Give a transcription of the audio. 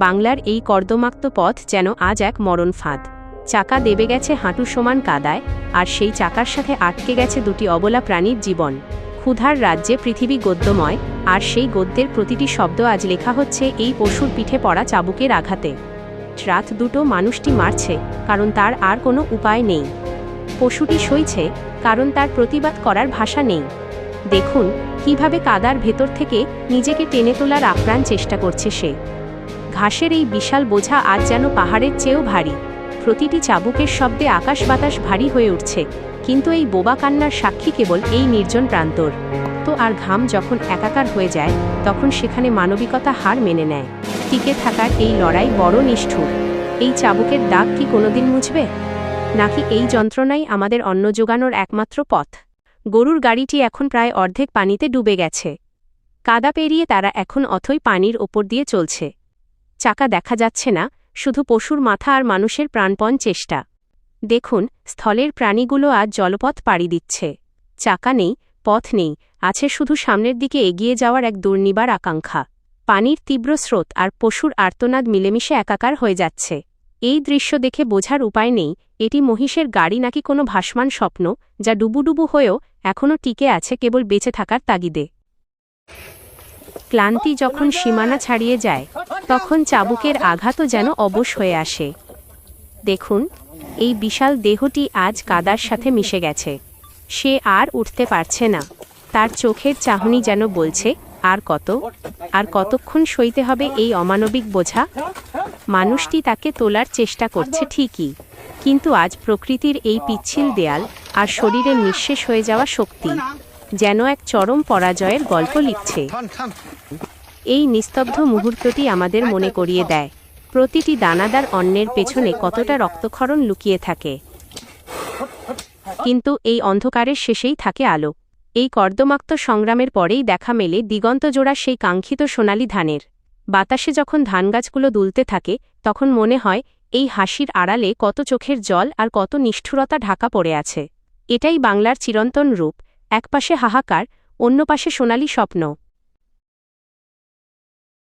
বাংলার এই কর্দমাক্ত পথ যেন আজ এক মরণ ফাঁদ। চাকা দেবে গেছে হাঁটু সমান কাদায়, আর সেই চাকার সাথে আটকে গেছে দুটি অবলা প্রাণীর জীবন। ক্ষুধার রাজ্যে পৃথিবী গদ্যময়, আর সেই গদ্যের প্রতিটি শব্দ আজ লেখা হচ্ছে এই পশুর পিঠে পড়া চাবুকের আঘাতে। রাত দুটো মানুষটি মারছে, কারণ তার আর কোনো উপায় নেই। পশুটি সইছে, কারণ তার প্রতিবাদ করার ভাষা নেই। দেখুন কিভাবে কাদার ভেতর থেকে নিজেকে টেনে তোলার আপ্রাণ চেষ্টা করছে সে। ঘাসের এই বিশাল বোঝা আজ যেন পাহাড়ের চেয়েও ভারী। প্রতিটি চাবুকের শব্দে আকাশ বাতাস ভারী হয়ে উঠছে, কিন্তু এই বোবা কান্নার সাক্ষী কেবল এই নির্জন প্রান্তর। তো আর ঘাম যখন একাকার হয়ে যায়, তখন সেখানে মানবিকতা হার মেনে নেয়। টিকে থাকার এই লড়াই বড় নিষ্ঠুর। এই চাবুকের দাগ কি কোনোদিন মুছবে, নাকি এই যন্ত্রণাই আমাদের অন্ন জোগানোর একমাত্র পথ? গরুর গাড়িটি এখন প্রায় অর্ধেক পানিতে ডুবে গেছে। কাদা পেরিয়ে তারা এখন অথই পানির ওপর দিয়ে চলছে। চাকা দেখা যাচ্ছে না, শুধু পশুর মাথা আর মানুষের প্রাণপণ চেষ্টা। দেখুন স্থলের প্রাণীগুলো আজ জলপথ পাড়ি দিচ্ছে। চাকা নেই, পথ নেই, আছে শুধু সামনের দিকে এগিয়ে যাওয়ার এক দুর্নিবার আকাঙ্ক্ষা। পানির তীব্র স্রোত আর পশুর আর্তনাদ মিলেমিশে একাকার হয়ে যাচ্ছে। এই দৃশ্য দেখে বোঝার উপায় নেই এটি মহিষের গাড়ি নাকি কোনো ভাসমান স্বপ্ন, যা ডুবুডুবু হয়েও এখনও টিকে আছে কেবল বেঁচে থাকার তাগিদে। ক্লান্তি যখন সীমানা ছাড়িয়ে যায়, তখন চাবুকের আঘাতও যেন অবশ হয়ে আসে। দেখুন এই বিশাল দেহটি আজ কাদার সাথে মিশে গেছে। সে আর উঠতে পারছে না। তার চোখের চাহনি যেন বলছে, আর কতক্ষণ সইতে হবে এই অমানবিক বোঝা? মানুষটি তাকে তোলার চেষ্টা করছে ঠিকই, কিন্তু আজ প্রকৃতির এই পিচ্ছিল দেয়াল আর শরীরের নিঃশেষ হয়ে যাওয়া শক্তি যেন এক চরম পরাজয়ের গল্প লিখছে। এই নিস্তব্ধ মুহূর্তটি আমাদের মনে করিয়ে দেয় প্রতিটি দানাদার অন্নের পেছনে কতটা রক্তক্ষরণ লুকিয়ে থাকে। কিন্তু এই অন্ধকারের শেষেই থাকে আলো। এই কর্দমাক্ত সংগ্রামের পরেই দেখা মেলে দিগন্তজোড়া সেই কাঙ্ক্ষিত সোনালি ধানের। বাতাসে যখন ধানগাছগুলো দুলতে থাকে, তখন মনে হয় এই হাসির আড়ালে কত চোখের জল আর কত নিষ্ঠুরতা ঢাকা পড়ে আছে। এটাই বাংলার চিরন্তন রূপ, এক পাশে হাহাকার, অন্য পাশে সোনালি স্বপ্ন।